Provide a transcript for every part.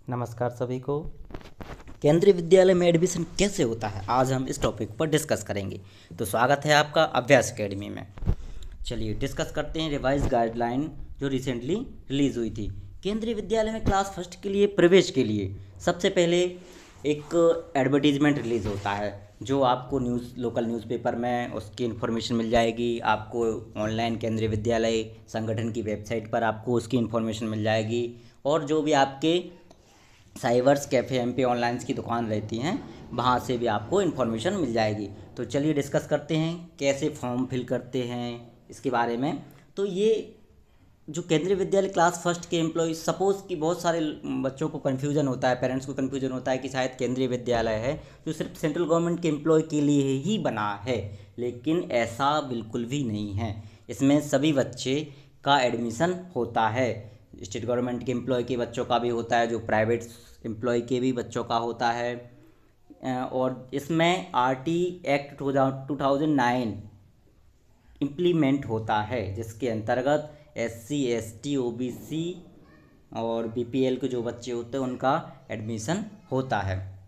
नमस्कार सभी को। केंद्रीय विद्यालय में एडमिशन कैसे होता है, आज हम इस टॉपिक पर डिस्कस करेंगे। तो स्वागत है आपका अभ्यास एकेडमी में। चलिए डिस्कस करते हैं रिवाइज गाइडलाइन जो रिसेंटली रिलीज़ हुई थी। केंद्रीय विद्यालय में क्लास फर्स्ट के लिए प्रवेश के लिए सबसे पहले एक एडवर्टीजमेंट रिलीज़ होता है, जो आपको लोकल न्यूज़पेपर में उसकी इन्फॉर्मेशन मिल जाएगी। आपको ऑनलाइन केंद्रीय विद्यालय संगठन की वेबसाइट पर आपको उसकी इन्फॉर्मेशन मिल जाएगी, और जो भी आपके साइबर्स कैफ़े एमपी ऑनलाइन की दुकान रहती हैं वहाँ से भी आपको इन्फॉर्मेशन मिल जाएगी। तो चलिए डिस्कस करते हैं कैसे फॉर्म फिल करते हैं इसके बारे में। तो ये जो केंद्रीय विद्यालय क्लास फर्स्ट के एम्प्लॉय, सपोज़ कि बहुत सारे बच्चों को कन्फ्यूजन होता है, पेरेंट्स को कन्फ्यूजन होता है कि शायद केंद्रीय विद्यालय है जो सिर्फ सेंट्रल गवर्नमेंट के एम्प्लॉय के लिए ही बना है, लेकिन ऐसा बिल्कुल भी नहीं है। इसमें सभी बच्चे का एडमिशन होता है। स्टेट गवर्नमेंट के एम्प्लॉय के बच्चों का भी होता है, जो प्राइवेट एम्प्लॉय के भी बच्चों का होता है। और इसमें आरटी एक्ट 2009 इम्प्लीमेंट होता है, जिसके अंतर्गत एससी एसटी ओबीसी और बीपीएल के जो बच्चे होते हैं उनका एडमिशन होता है।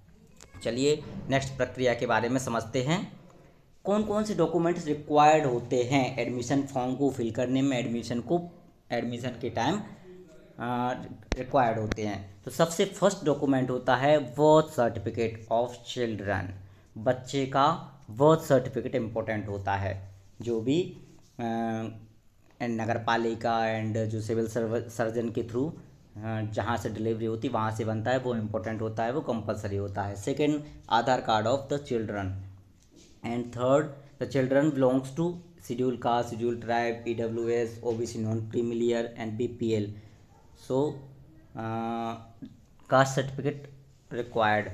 चलिए नेक्स्ट प्रक्रिया के बारे में समझते हैं। कौन कौन से डॉक्यूमेंट्स रिक्वायर्ड होते हैं एडमिशन फॉर्म को फिल करने में, एडमिशन के टाइम रिक्वायर्ड होते हैं। तो सबसे फर्स्ट डॉक्यूमेंट होता है बर्थ सर्टिफिकेट ऑफ चिल्ड्रन। बच्चे का बर्थ सर्टिफिकेट इम्पोर्टेंट होता है। जो भी नगर पालिका एंड जो सिविल सर्जन के थ्रू जहाँ से डिलीवरी होती है वहाँ से बनता है, वो इम्पोर्टेंट होता है, वो कंपलसरी होता है। Second, Aadhaar card of the children. And third, the children belongs to schedule caste, schedule tribe, EWS, OBC non creamy layer and BPL. So, caste certificate required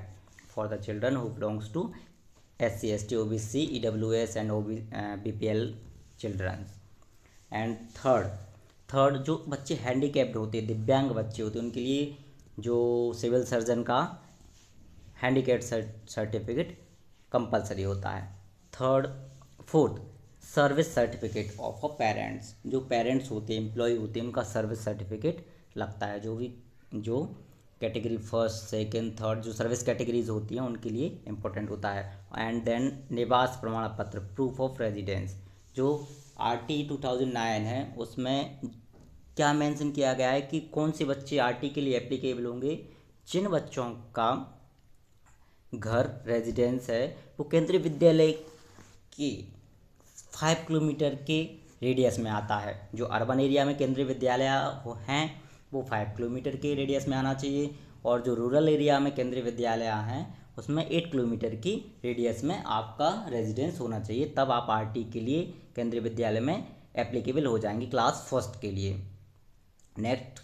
for the children who belongs to SC, ST, OBC, EWS and BPL children. And third जो बच्चे handicapped होते हैं, दिव्यांग बच्चे होते हैं, उनके लिए जो सिविल सर्जन का हैंडीकैप सर्टिफिकेट कंपलसरी होता है। Fourth, service certificate of a parents. जो पेरेंट्स होते हैं, एम्प्लॉय होते हैं, उनका सर्विस सर्टिफिकेट लगता है। जो कैटेगरी फर्स्ट सेकंड थर्ड जो सर्विस कैटेगरीज होती हैं उनके लिए इम्पोर्टेंट होता है। एंड देन निवास प्रमाण पत्र, प्रूफ ऑफ रेजिडेंस। जो आरटी 2009 है उसमें क्या मेंशन किया गया है कि कौन से बच्चे आरटी के लिए एप्लीकेबल होंगे। जिन बच्चों का घर रेजिडेंस है वो केंद्रीय विद्यालय की 5 किलोमीटर के रेडियस में आता है। जो अर्बन एरिया में केंद्रीय विद्यालय हैं वो 5 किलोमीटर के रेडियस में आना चाहिए, और जो रूरल एरिया में केंद्रीय विद्यालय हैं उसमें 8 किलोमीटर की रेडियस में आपका रेजिडेंस होना चाहिए, तब आप आरटी के लिए केंद्रीय विद्यालय में एप्लीकेबल हो जाएंगे क्लास फर्स्ट के लिए। नेक्स्ट,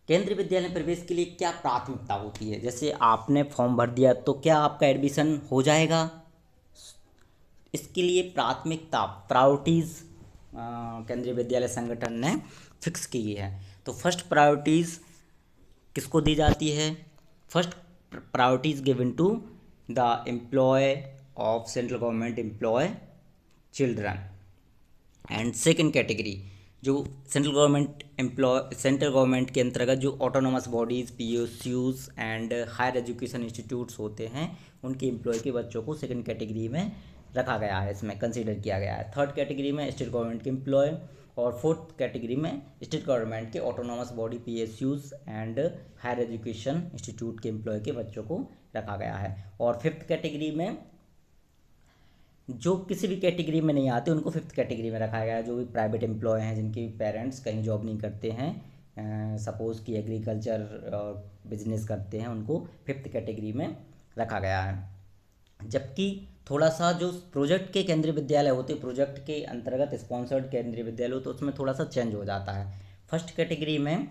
केंद्रीय विद्यालय में प्रवेश के लिए क्या प्राथमिकता होती है। जैसे आपने फॉर्म भर दिया तो क्या आपका एडमिशन हो जाएगा, इसके लिए प्राथमिकता प्रायोरिटीज़ केंद्रीय विद्यालय संगठन ने फिक्स की है। तो फर्स्ट प्रायोरिटीज़ किसको दी जाती है। First priorities given to the employ of central government employ children. And second category जो सेंट्रल गवर्नमेंट के अंतर्गत जो autonomous bodies, PSUs and higher education institutes होते हैं उनके एम्प्लॉय के बच्चों को सेकंड कैटेगरी में रखा गया है, इसमें कंसीडर किया गया है। थर्ड कैटेगरी में स्टेट गवर्नमेंट के एम्प्लॉय, और फोर्थ कैटेगरी में स्टेट गवर्नमेंट के autonomous body, PSUs and higher education institute के एम्प्लॉय के बच्चों को रखा गया है। और फिफ्थ कैटेगरी में जो किसी भी कैटेगरी में नहीं आते उनको फिफ्थ कैटेगरी में रखा गया है। जो भी प्राइवेट एम्प्लॉय हैं जिनके पेरेंट्स कहीं जॉब नहीं करते हैं, सपोज़ कि एग्रीकल्चर और बिजनेस करते हैं, उनको फिफ्थ कैटेगरी में रखा गया है। जबकि थोड़ा सा जो प्रोजेक्ट के केंद्रीय विद्यालय होते हैं, प्रोजेक्ट के अंतर्गत स्पॉन्सर्ड केंद्रीय विद्यालय होते, तो उसमें थोड़ा सा चेंज हो जाता है। फर्स्ट कैटेगरी में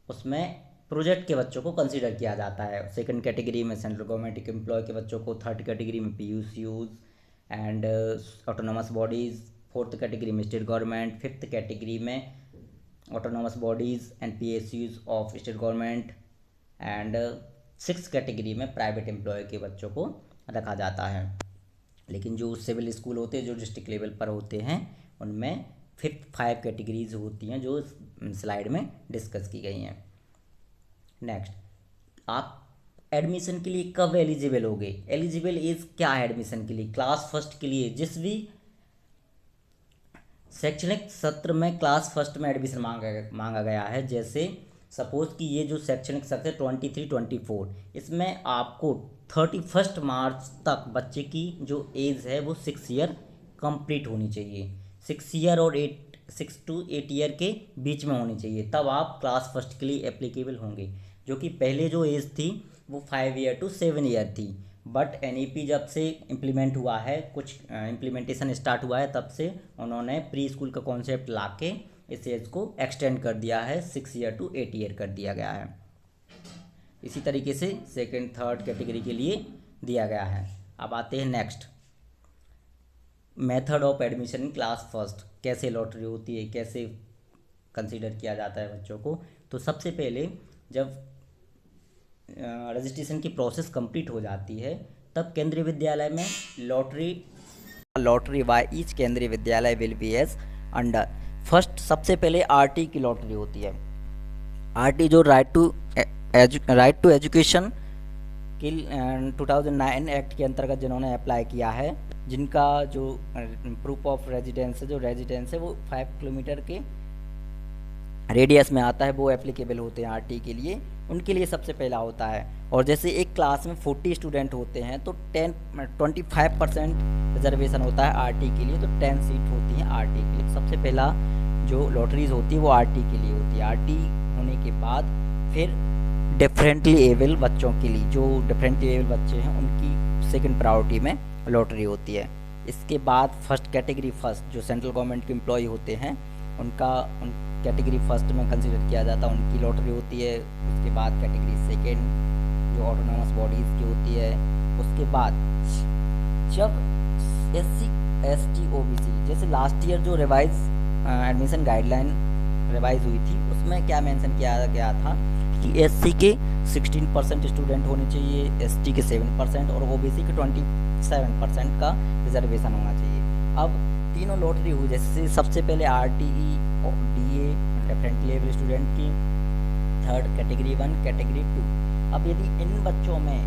उसमें प्रोजेक्ट के बच्चों को कंसीडर किया जाता है, सेकंड कैटेगरी में सेंट्रल गवर्नमेंट के एम्प्लॉय के बच्चों को, थर्ड कैटेगरी में PSUs and autonomous bodies, fourth category में स्टेट गवर्नमेंट, फिफ्थ कैटेगरी में autonomous bodies and PSUs of state government, and six category में प्राइवेट एम्प्लॉय के बच्चों को रखा जाता है। लेकिन जो सिविल स्कूल होते हैं जो डिस्ट्रिक्ट लेवल पर होते हैं उनमें फिफ्थ 5 कैटेगरीज होती हैं जो स्लाइड में डिस्कस की गई हैं। नेक्स्ट, आप एडमिशन के लिए कब एलिजिबल होगे? एलिजिबल एज क्या है एडमिशन के लिए? क्लास फर्स्ट के लिए जिस भी शैक्षणिक सत्र में क्लास फर्स्ट में एडमिशन मांगा गया है, जैसे सपोज कि ये जो शैक्षणिक सत्र है 23-24, इसमें आपको 31 मार्च तक बच्चे की जो एज है वो 6 ईयर कंप्लीट होनी चाहिए। 6 ईयर और 6 to 8 ईयर के बीच में होनी चाहिए, तब आप क्लास फर्स्ट के लिए एप्लीकेबल होंगे। जो कि पहले जो एज थी वो 5 ईयर to 7 ईयर थी, बट एनईपी जब से इम्प्लीमेंट हुआ है, कुछ इम्प्लीमेंटेशन स्टार्ट हुआ है, तब से उन्होंने प्री स्कूल का कॉन्सेप्ट ला के इस एज को एक्सटेंड कर दिया है, 6 ईयर to 8 ईयर कर दिया गया है। इसी तरीके से सेकेंड थर्ड कैटेगरी के लिए दिया गया है। अब आते हैं next, method of admission in class first. कैसे लॉटरी होती है, कैसे कंसीडर किया जाता है बच्चों को? तो सबसे पहले जब रजिस्ट्रेशन की प्रोसेस कंप्लीट हो जाती है, तब केंद्रीय विद्यालय में lottery bye each Kendriya Vidyalaya will be as under. First सबसे पहले आरटी की लॉटरी होती है। आरटी जो राइट टू एजुकेशन के 2009 एक्ट के अंतर्गत जिन्होंने अप्लाई किया है, जिनका जो प्रूफ ऑफ रेजिडेंस है, जो रेजिडेंस है वो 5 किलोमीटर के रेडियस में आता है, वो एप्लीकेबल होते हैं आरटी के लिए। उनके लिए सबसे पहला होता है। और जैसे एक क्लास में 40 स्टूडेंट होते हैं तो 25% रिजर्वेशन होता है आरटी के लिए, तो 10 सीट होती हैं आरटी के लिए। सबसे पहला जो लॉटरीज होती है वो आरटी के लिए होती है। आरटी होने के बाद फिर डिफरेंटली एबल बच्चों के लिए, जो डिफरेंटली एबल बच्चे हैं उनकी सेकंड प्रायोरिटी में लॉटरी होती है। इसके बाद फर्स्ट कैटेगरी फर्स्ट, जो सेंट्रल गवर्नमेंट के एम्प्लॉय होते हैं उनका कैटेगरी फर्स्ट में कंसीडर किया जाता है, उनकी लॉटरी होती है। उसके बाद कैटेगरी सेकेंड जो ऑटोनॉमस बॉडीज़ की होती है। उसके बाद जब SC ST OBC, जैसे लास्ट ईयर जो रिवाइज एडमिशन गाइडलाइन रिवाइज हुई थी, उसमें क्या मेंशन किया गया था कि SC के 16% स्टूडेंट होने चाहिए, ST के 7% और OBC के 27% का रिजर्वेशन होना चाहिए। अब तीनों लॉटरी हुई, जैसे सबसे पहले RTE और DA डिफरेंटली एबल स्टूडेंट की, थर्ड कैटेगरी 1 कैटेगरी 2। अब यदि इन बच्चों में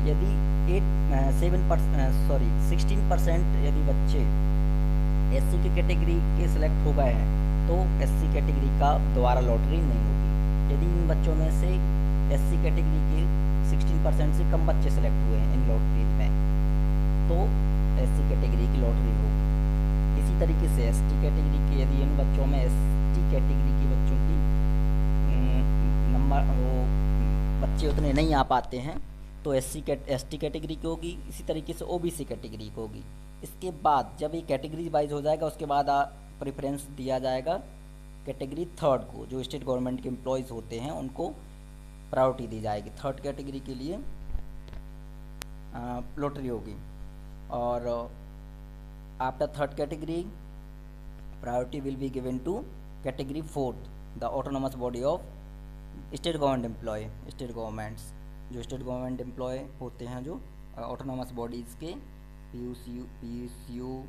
यदि 16% यदि बच्चे SC की कैटेगरी के सिलेक्ट हो गए हैं तो SC कैटेगरी का दोबारा लॉटरी नहीं होगी। यदि इन बच्चों में से SC कैटेगरी के 16% से कम बच्चे सिलेक्ट हुए हैं इन लॉटरीज में, तो SC कैटेगरी की लॉटरी होगी। इसी तरीके से ST कैटेगरी की, यदि इन बच्चों में ST कैटेगरी की बच्चों की नंबर वो बच्चे उतने नहीं आ पाते हैं तो ST कैटेगरी की होगी। इसी तरीके से OBC कैटेगरी की होगी। इसके बाद जब ये कैटेगरी वाइज हो जाएगा, उसके बाद प्रेफरेंस दिया जाएगा कैटेगरी थर्ड को, जो स्टेट गवर्नमेंट के एम्प्लॉयज़ होते हैं उनको प्रायोरिटी दी जाएगी। थर्ड कैटेगरी के लिए लॉटरी होगी। और after third category priority will be given to category fourth, the autonomous body of state government employ. State governments, जो स्टेट गवर्नमेंट एम्प्लॉय होते हैं, जो ऑटोनॉमस बॉडीज़ के PSU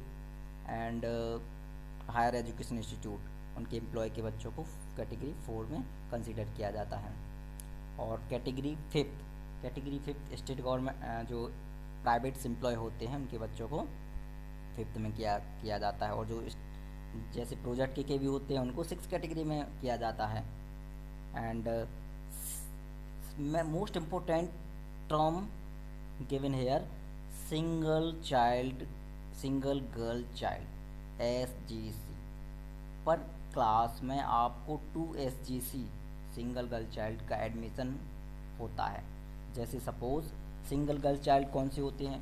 and higher education institute, उनके एम्प्लॉय के बच्चों को कैटेगरी 4 में कंसीडर किया जाता है। और कैटेगरी फिफ्थ स्टेट गवर्नमेंट जो प्राइवेट एम्प्लॉय होते हैं उनके बच्चों को 5th में किया जाता है। और जो जैसे प्रोजेक्ट के भी होते हैं उनको 6th कैटेगरी में किया जाता है। And most important term given here, single girl child SGC। पर क्लास में आपको 2 SGC सिंगल गर्ल चाइल्ड का एडमिशन होता है। जैसे सपोज सिंगल गर्ल चाइल्ड कौन से होते हैं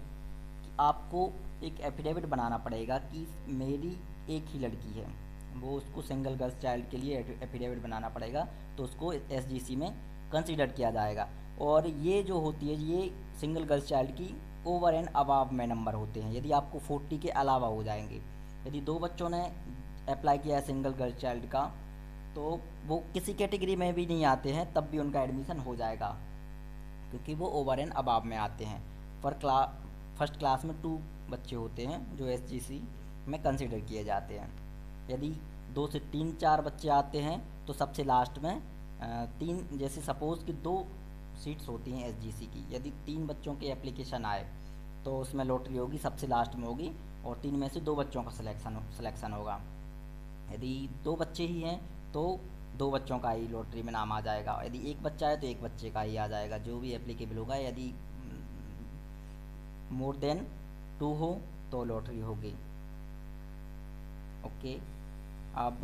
कि आपको एक एफिडेविट बनाना पड़ेगा कि मेरी एक ही लड़की है, वो उसको सिंगल गर्ल चाइल्ड के लिए एफिडेविट बनाना पड़ेगा, तो उसको SGC में कंसीडर किया जाएगा। और ये जो होती है, ये सिंगल गर्ल चाइल्ड की ओवर एंड अबाव में नंबर होते हैं। यदि आपको 40 के अलावा हो जाएंगे, यदि 2 बच्चों ने अप्लाई किया है सिंगल गर्ल चाइल्ड का, तो वो किसी कैटेगरी में भी नहीं आते हैं, तब भी उनका एडमिशन हो जाएगा, क्योंकि वो ओवर एंड अबाव में आते हैं। फर्स्ट क्लास में 2 बच्चे होते हैं जो SGC में कंसीडर किए जाते हैं। यदि 2 से 3-4 बच्चे आते हैं तो सबसे लास्ट में तीन, जैसे सपोज़ कि 2 सीट्स होती हैं एसजीसी की, यदि 3 बच्चों के एप्लीकेशन आए तो उसमें लॉटरी होगी, सबसे लास्ट में होगी, और 3 में से 2 बच्चों का सिलेक्शन होगा। यदि 2 बच्चे ही हैं तो 2 बच्चों का ही लॉटरी में नाम आ जाएगा, यदि 1 बच्चा है तो 1 बच्चे का ही आ जाएगा, जो भी एप्लीकेबल होगा। यदि मोर देन 2 हो तो लॉटरी होगी। ओके। अब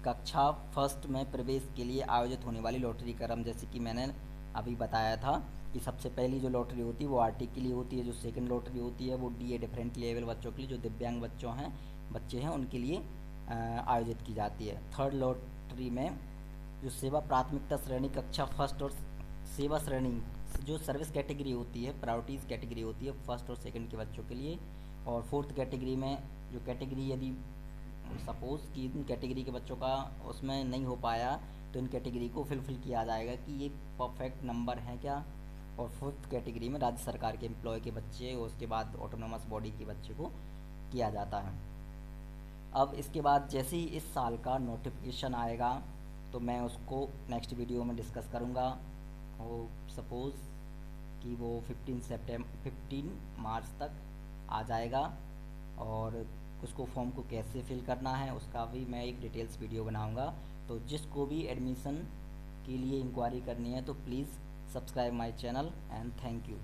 कक्षा फर्स्ट में प्रवेश के लिए आयोजित होने वाली लॉटरी क्रम, जैसे कि मैंने अभी बताया था कि सबसे पहली जो लॉटरी होती है वो आरटी के लिए होती है, जो सेकंड लॉटरी होती है वो डीए डिफरेंट लेवल बच्चों के लिए, जो दिव्यांग बच्चे हैं उनके लिए आयोजित की जाती है। थर्ड लॉटरी में जो सेवा प्राथमिकता श्रेणी कक्षा फर्स्ट और सेवा श्रेणी जो सर्विस कैटेगरी होती है, प्रायोरिटीज़ कैटेगरी होती है फर्स्ट और सेकंड के बच्चों के लिए, और फोर्थ कैटेगरी में जो कैटेगरी यदि सपोज़ कि इन कैटेगरी के बच्चों का उसमें नहीं हो पाया तो इन कैटेगरी को फिल किया जाएगा कि ये परफेक्ट नंबर है क्या। और फोर्थ कैटेगरी में राज्य सरकार के एम्प्लॉय के बच्चे, उसके बाद ऑटोनोमस बॉडी के बच्चे को किया जाता है। अब इसके बाद जैसे ही इस साल का नोटिफिकेशन आएगा तो मैं उसको नेक्स्ट वीडियो में डिस्कस करूँगा। और सपोज़ कि वो 15 मार्च तक आ जाएगा, और उसको फॉर्म को कैसे फिल करना है उसका भी मैं एक डिटेल्स वीडियो बनाऊंगा। तो जिसको भी एडमिशन के लिए इंक्वायरी करनी है तो please subscribe my channel and thank you.